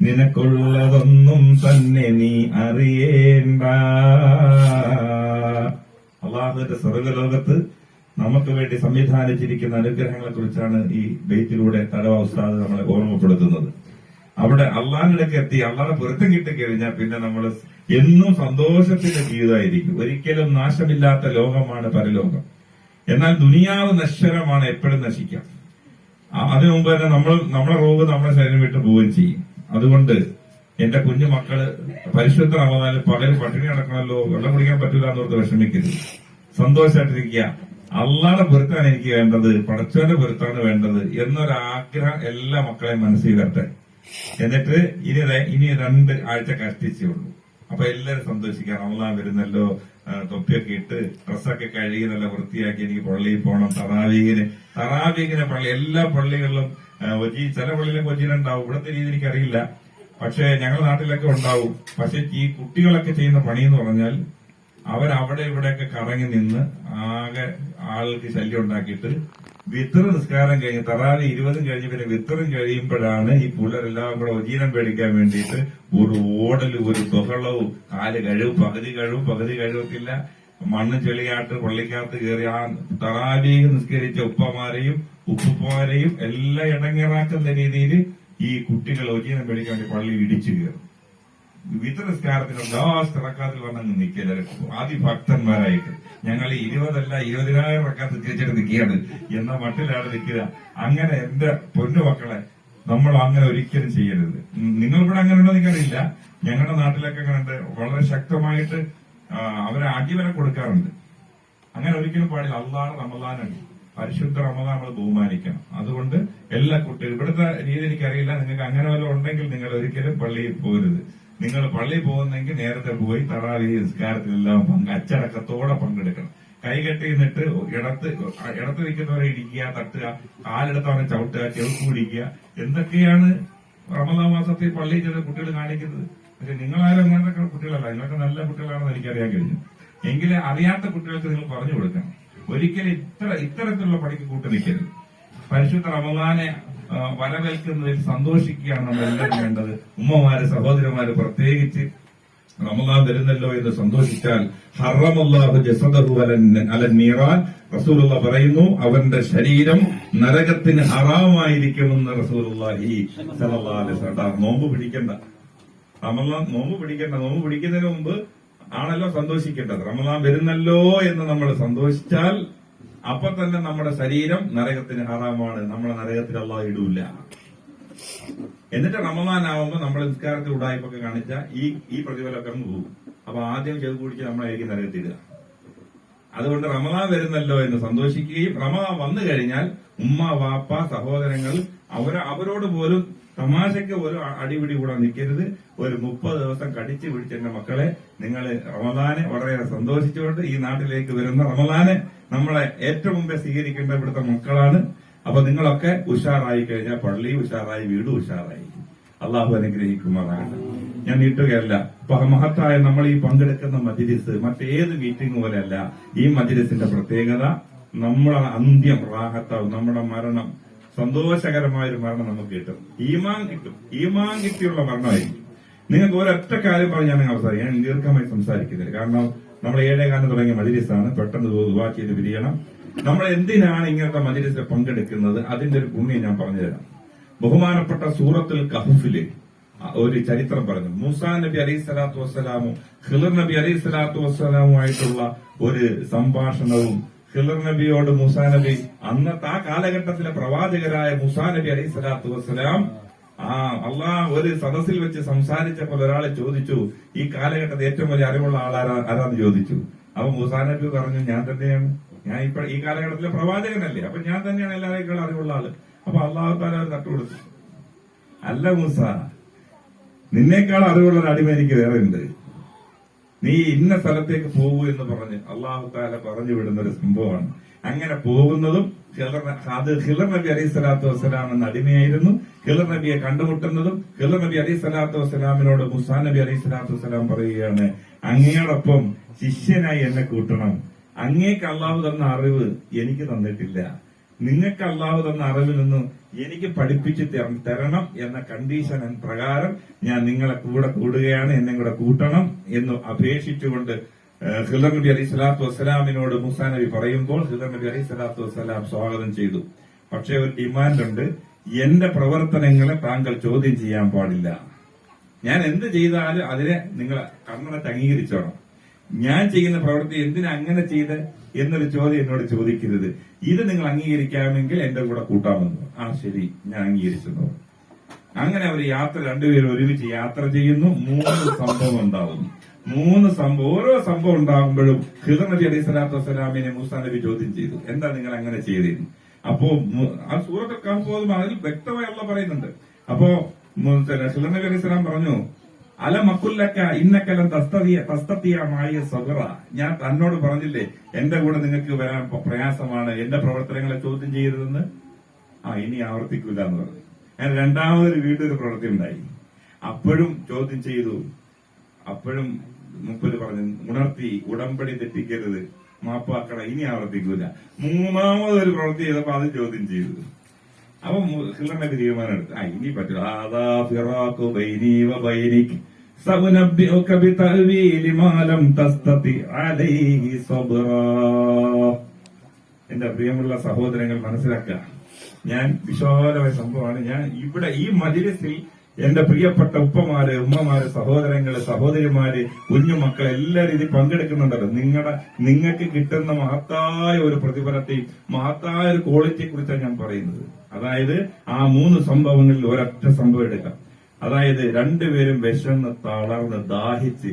നിനക്കുള്ളതൊന്നും തന്നെ നീ അറിയേണ്ട. അള്ളാഹുവിന്റെ സ്വർഗലോകത്ത് നമുക്ക് വേണ്ടി സംവിധാനിച്ചിരിക്കുന്ന അനുഗ്രഹങ്ങളെ കുറിച്ചാണ് ഈ ബെയ്ത്തിലൂടെ തടവ ഉസ്താദ് നമ്മളെ ഓർമ്മപ്പെടുത്തുന്നത്. അവിടെ അള്ളാഹിലേക്ക് എത്തി അള്ളാഹെ പൊരുത്തം കിട്ടിക്കഴിഞ്ഞാൽ പിന്നെ നമ്മൾ എന്നും സന്തോഷത്തിന്റെ ജീവിതമായിരിക്കും. ഒരിക്കലും നാശമില്ലാത്ത ലോകമാണ് പരലോകം. എന്നാൽ ദുനിയാവ് നശ്വരമാണ്, എപ്പോഴും നശിക്കാം. അതിനു മുമ്പ് തന്നെ നമ്മളെ റൂഹ് നമ്മുടെ ശരീരം വിട്ട് പോവുകയും ചെയ്യും. അതുകൊണ്ട് എന്റെ കുഞ്ഞു മക്കള് പരിശുദ്ധ റമദാനിൽ പകല് പട്ടിണി നടക്കണമല്ലോ, വെള്ളം കുടിക്കാൻ പറ്റില്ല എന്നോർത്ത് വിഷമിക്കരുത്. സന്തോഷമായിട്ടിരിക്കുക. അള്ളാഹുടെ പൊരുത്താണ് എനിക്ക് വേണ്ടത്, പടച്ചവന്റെ പൊരുത്താണ് വേണ്ടത് എന്നൊരാഗ്രഹം എല്ലാ മക്കളെയും മനസ്സിൽ വരട്ടെ. എന്നിട്ട് ഇനി 2 ആഴ്ച കഷ്ടിച്ചേ ഉള്ളൂ. അപ്പൊ എല്ലാരും സന്തോഷിക്കാം. റമദാൻ വരുന്നല്ലോ, തൊപ്പിയൊക്കെ ഇട്ട് ഡ്രസ്സൊക്കെ കഴുകി നല്ല വൃത്തിയാക്കി എനിക്ക് പള്ളിയിൽ പോകണം. തറാവീഹിന് പള്ളി എല്ലാ പള്ളികളിലും ചില പള്ളിയിലും കൊച്ചിയിലുണ്ടാവും, ഇവിടുത്തെ രീതി എനിക്കറിയില്ല. പക്ഷെ ഞങ്ങളുടെ നാട്ടിലൊക്കെ ഉണ്ടാവും. പക്ഷെ ഈ കുട്ടികളൊക്കെ ചെയ്യുന്ന പണി എന്ന് പറഞ്ഞാൽ അവരവിടെ ഇവിടെയൊക്കെ കറങ്ങി നിന്ന് ആകെ ആൾക്ക് ശല്യം ഉണ്ടാക്കിയിട്ട് വിത്തറ് നിസ്കാരം കഴിഞ്ഞ് തറാവി 20 കഴിഞ്ഞ് പിന്നെ വിത്തറും കഴിയുമ്പോഴാണ് ഈ പിള്ളേരെല്ലാം കൂടെ ഒജീനം പേടിക്കാൻ വേണ്ടിയിട്ട് ഒരു ഓടലും ഒരു ബഹളവും, കാല് പകുതി കഴിവത്തില്ല, മണ്ണ് ചെളിയാട്ട് പള്ളിക്കകത്ത് കയറി ആ തറാവി നിസ്കരിച്ച ഉപ്പുമാരെയും എല്ലാം ഇടങ്ങേറാക്കുന്ന രീതിയിൽ ഈ കുട്ടികൾ ഒജീനം പേടിക്കാൻ വേണ്ടി പള്ളി ഇടിച്ചു കയറും. വിത്തർ നിസ്കാരത്തിന് ലാസ്റ്റ് റക്കാത്തിൽ വന്നങ്ങ് നിൽക്കില്ല. അതിഭക്തന്മാരായിട്ട് ഞങ്ങൾ 20,000 റക്കാത്ത് തിരിച്ചിട്ട് നിൽക്കുകയാണ് എന്ന മട്ടിലാണ് നിൽക്കുക. അങ്ങനെ എന്റെ പൊന്നുമക്കളെ നമ്മൾ അങ്ങനെ ഒരിക്കലും ചെയ്യരുത്. നിങ്ങളിവിടെ അങ്ങനെ ഉണ്ടോ എനിക്കറിയില്ല. ഞങ്ങളുടെ നാട്ടിലൊക്കെ അങ്ങനെ വളരെ ശക്തമായിട്ട് അവരെ അടിവരെ കൊടുക്കാറുണ്ട്. അങ്ങനെ ഒരിക്കലും പാടില്ല. അള്ളാഹ് റമദാനാണ്, പരിശുദ്ധ റമദാൻ നമ്മൾ ബഹുമാനിക്കണം. അതുകൊണ്ട് എല്ലാ കുട്ടികളും ഇവിടുത്തെ രീതി എനിക്കറിയില്ല. നിങ്ങൾക്ക് അങ്ങനെ വല്ലതും ഉണ്ടെങ്കിൽ നിങ്ങൾ ഒരിക്കലും പള്ളിയിൽ പോകരുത്. നിങ്ങൾ പള്ളിയിൽ പോകുന്നെങ്കിൽ നേരത്തെ പോയി തറാവീഹ് നിസ്കാരത്തിലെല്ലാം അച്ചടക്കത്തോടെ പങ്കെടുക്കണം. കൈകെട്ടി നിന്നിട്ട് ഇടത്ത് നിൽക്കുന്നവരെ ഇടിക്കുക, തട്ടുക, കാലെടുത്തവനെ ചവിട്ടുക, ചെറുക്ക് പിടിക്കുക, എന്തൊക്കെയാണ് റമദാൻ മാസത്തിൽ പള്ളിയിൽ ചെന്ന് കുട്ടികൾ കാണിക്കുന്നത്. പക്ഷെ നിങ്ങളാരും അങ്ങനത്തെ കുട്ടികളല്ല, നിങ്ങളൊക്കെ നല്ല കുട്ടികളാണെന്ന് എനിക്കറിയാൻ കഴിഞ്ഞു. എങ്കിലും അറിയാത്ത കുട്ടികൾക്ക് നിങ്ങൾ പറഞ്ഞു കൊടുക്കണം. ഒരിക്കലും ഇത്തരത്തിലുള്ള പണിക്ക് കൂട്ടു നിൽക്കരുത്. പരിശുദ്ധ റമദാനെ വരവേൽക്കുന്നതിൽ സന്തോഷിക്കുകയാണ് നമ്മൾ എല്ലാവരും വേണ്ടത്. ഉമ്മമാര്, സഹോദരന്മാര് പ്രത്യേകിച്ച് റമദാൻ വരുന്നല്ലോ എന്ന് സന്തോഷിച്ചാൽ ഹറമല്ലാഹു ജസദഹു അലൻ നീറാൻ, റസൂലുള്ള പറയുന്നു അവന്റെ ശരീരം നരകത്തിന് ഹറാമായിരിക്കുമെന്ന് റസൂലുള്ളാഹി സ്വല്ലല്ലാഹു അലൈഹി വസല്ലം. നോമ്പ് പിടിക്കണ്ട, റമദാൻ നോമ്പ് പിടിക്കുന്നതിന് മുമ്പ് ആണല്ലോ സന്തോഷിക്കേണ്ടത്. റമദാൻ വരുന്നല്ലോ എന്ന് നമ്മൾ സന്തോഷിച്ചാൽ അപ്പൊ തന്നെ നമ്മുടെ ശരീരം നരകത്തിന് ഹറാമാണ്, നമ്മളെ നരകത്തിൽ അല്ലാഹു ഇടൂല. എന്നിട്ട് റമദാൻ ആവുമ്പോ നമ്മൾ നിസ്കാരത്തിൽ ഉടായ്പൊക്കെ കാണിച്ച ഈ പ്രതിഫലമൊക്കെ അങ്ങ് പോകും. അപ്പൊ ആദ്യം ചെവി കുടിച്ച് നമ്മളായിരിക്കും നരകത്തിടുക. അതുകൊണ്ട് റമദാൻ വരുന്നല്ലോ എന്ന് സന്തോഷിക്കുകയും റമദാൻ വന്നു കഴിഞ്ഞാൽ ഉമ്മ, വാപ്പ, സഹോദരങ്ങൾ അവരോട് പോലും തമാശയ്ക്ക് ഒരു അടിപിടി കൂടെ നിൽക്കരുത്. ഒരു 30 ദിവസം കടിച്ചു പിടിച്ചെന്റെ മക്കളെ, നിങ്ങൾ റമദാനെ വളരെ സന്തോഷിച്ചുകൊണ്ട് ഈ നാട്ടിലേക്ക് വരുന്ന റമദാനെ നമ്മളെ ഏറ്റവും മുമ്പേ സ്വീകരിക്കേണ്ട ഇവിടുത്തെ മക്കളാണ്. അപ്പൊ നിങ്ങളൊക്കെ ഉഷാറായി കഴിഞ്ഞാൽ പള്ളി ഉഷാറായി, വീട് ഉഷാറായി. അള്ളാഹു അനുഗ്രഹിക്കുമാറാണ്. ഞാൻ നീട്ടുകയല്ല. മഹത്തായ നമ്മൾ ഈ പങ്കെടുക്കുന്ന മജ്‌ലിസ് മറ്റേത് മീറ്റിംഗ് പോലെയല്ല. ഈ മജ്‌ലിസിന്റെ പ്രത്യേകത നമ്മളെ അന്ത്യം റാഹത്താവും. നമ്മുടെ മരണം സന്തോഷകരമായൊരു മരണം നമുക്ക് കിട്ടും. ഈമാൻ കിട്ടിയുള്ള മരണമായിരിക്കും. നിങ്ങൾക്ക് ഒരൊറ്റ കാര്യം പറഞ്ഞ് ഞാൻ അവസാനിക്കും. ഞാൻ ദീർഘമായി സംസാരിക്കുന്നില്ല. കാരണം നമ്മൾ 7:15 തുടങ്ങിയ മജ്‌ലിസാണ്. പെട്ടെന്ന് ദുആ ചെയ്ത് പിരിയണം. നമ്മൾ എന്തിനാണ് ഇങ്ങനത്തെ മജ്‌ലിസിൽ പങ്കെടുക്കുന്നത്? അതിന്റെ ഒരു പുണ്യം ഞാൻ പറഞ്ഞുതരാം. ബഹുമാനപ്പെട്ട സൂറത്തുൽ കഹ്ഫില് ഒരു ചരിത്രം പറഞ്ഞു. മൂസാ നബി അലൈഹി സ്വലാത്തു വസ്സലാമും ഖിളർ നബി അലൈഹി സ്വലാത്തു വസ്സലാമുമായിട്ടുള്ള ഒരു സംഭാഷണവും, ഖിളർ നബിയോട് മൂസാ നബി, അന്നത്തെ ആ കാലഘട്ടത്തിലെ പ്രവാചകരായ മൂസാ നബി അലൈഹി സ്വലാത്തു വസ്സലാം അള്ളാഹ് ഒരു സദസ്സിൽ വെച്ച് സംസാരിച്ചപ്പോൾ ഒരാളെ ചോദിച്ചു, ഈ കാലഘട്ടത്തിൽ ഏറ്റവും വലിയ അറിവുള്ള ആരാന്ന് ചോദിച്ചു. അപ്പൊ മൂസാ നബി പറഞ്ഞു, ഞാൻ തന്നെയാണ്. ഞാൻ ഇപ്പൊ ഈ കാലഘട്ടത്തിലെ പ്രവാചകനല്ലേ, അപ്പൊ ഞാൻ തന്നെയാണ് എല്ലാവരെക്കാളും അറിവുള്ള ആള്. അപ്പൊ അള്ളാഹു താല അവർ തട്ടുകൊടുത്തു. അല്ല മൂസ, നിന്നേക്കാൾ അറിവുള്ള ഒരു അടിമ എനിക്ക് വേറെ ഉണ്ട്. നീ ഇന്ന സ്ഥലത്തേക്ക് പോകൂ എന്ന് പറഞ്ഞ് അള്ളാഹു താല പറഞ്ഞു വിടുന്ന ഒരു സംഭവമാണ്. അങ്ങനെ പോകുന്നതും അത് ഖിളർ നബി അലൈഹി സ്വലാത്തു വസ്സലാം എന്ന അടിമയായിരുന്നു. ഖിളർ നബിയെ കണ്ടുമുട്ടുന്നതും ഖിളർ നബി അലൈഹി സ്വലാത്തു വസ്സലാമിനോട് മൂസാ നബി അലൈഹി സ്വലാത്തു വസ്സലാം പറയുകയാണ്, അങ്ങയോടൊപ്പം ശിഷ്യനായി എന്നെ കൂട്ടണം. അങ്ങേക്ക് അള്ളാഹു തന്ന അറിവ് എനിക്ക് തന്നിട്ടില്ല. നിങ്ങൾക്ക് അള്ളാഹു തന്ന അറിവിൽ നിന്നും എനിക്ക് പഠിപ്പിച്ച് തരണം എന്ന കണ്ടീഷൻ പ്രകാരം ഞാൻ നിങ്ങളെ കൂടെ കൂടുകയാണ്, എന്നെ കൂടെ കൂട്ടണം എന്ന് അപേക്ഷിച്ചുകൊണ്ട് ഖിദർ നബി അലൈഹി സ്വലാത്തു വസ്സലാമിനോട് മൂസാ നബി പറയുമ്പോൾ ഖിദർ നബി അലൈഹി സ്വലാത്തു വസ്സലാം സ്വാഗതം ചെയ്തു. പക്ഷെ ഒരു ഡിമാൻഡ് ഉണ്ട്, എന്റെ പ്രവർത്തനങ്ങളെ താങ്കൾ ചോദ്യം ചെയ്യാൻ പാടില്ല. ഞാൻ എന്ത് ചെയ്താലും അതിനെ നിങ്ങൾ കണ്ണടച്ച് അംഗീകരിച്ചോണം. ഞാൻ ചെയ്യുന്ന പ്രവൃത്തി എന്തിനാ അങ്ങനെ ചെയ്ത് എന്നൊരു ചോദ്യം എന്നോട് ചോദിക്കരുത്. ഇത് നിങ്ങൾ അംഗീകരിക്കാമെങ്കിൽ എന്റെ കൂടെ കൂട്ടാമെന്ന്. ആ ശരി, ഞാൻ അംഗീകരിച്ചെന്നു. അങ്ങനെ അവർ രണ്ടുപേരും ഒരുമിച്ച് യാത്ര ചെയ്യുന്നു. 3 സംഭവം ഉണ്ടാവുന്നു. ഓരോ സംഭവം ഉണ്ടാകുമ്പോഴും ഖിദർ നബി അലൈഹി സ്വലാത്തു വസ്സലാമിനെ മൂസാ നബി ചോദ്യം ചെയ്തു, എന്താ നിങ്ങൾ അങ്ങനെ ചെയ്തിരുന്നു? അപ്പോ ആ സൂറത്തുൽ കഹ്ഫ് അതിൽ വ്യക്തമായി അല്ലാഹു പറയുന്നുണ്ട്. അപ്പോ ഖിദർ നബി അലൈഹി സ്വലാം പറഞ്ഞു, അലമക്കുല്ലക്ക ഇന്നക്കലം തസ്തത്തിയമായ സബറ. ഞാൻ തന്നോട് പറഞ്ഞില്ലേ എന്റെ കൂടെ നിങ്ങൾക്ക് വരാൻ പ്രയാസമാണ്, എന്റെ പ്രവർത്തനങ്ങളെ ചോദ്യം ചെയ്യരുതെന്ന്. ഇനി ആവർത്തിക്കൂല എന്ന് പറഞ്ഞു. ഞാൻ രണ്ടാമതൊരു വീട്ടൊരു പ്രവൃത്തി ഉണ്ടായി, അപ്പോഴും ചോദ്യം ചെയ്തു. അപ്പോഴും മുപ്പര് പറഞ്ഞു, ഉണർത്തി, ഉടമ്പടി തെറ്റിക്കരുത്, മാപ്പാക്കട, ഇനി ആവർത്തിക്കൂല. മൂന്നാമതൊരു പ്രവൃത്തി ചെയ്തപ്പോ അത് ചോദ്യം ചെയ്തു. അപ്പൊ ഖിദർ നബി തീരുമാനം എടുത്തു, ഇനി പറ്റില്ല. എന്റെ പ്രിയമുള്ള സഹോദരങ്ങൾ മനസ്സിലാക്കുക, ഞാൻ വിശാലമായ സംഭവമാണ്. ഞാൻ ഇവിടെ ഈ മജ്‌ലിസിൽ എന്റെ പ്രിയപ്പെട്ട ഉപ്പമാര്, ഉമ്മമാര്, സഹോദരങ്ങള്, സഹോദരിമാര്, കുഞ്ഞുമക്കൾ എല്ലാവരും ഇതിൽ പങ്കെടുക്കുന്നുണ്ടല്ലോ. നിങ്ങൾക്ക് കിട്ടുന്ന മഹത്തായ ഒരു പ്രതിഫലത്തെയും മഹത്തായ ഒരു ക്വാളിറ്റിയെ കുറിച്ചാണ് ഞാൻ പറയുന്നത്. അതായത് ആ 3 സംഭവങ്ങളിൽ ഒരൊറ്റ സംഭവം എടുക്കാം. അതായത് രണ്ടുപേരും വിശന്ന് തളർന്ന് ദാഹിച്ച്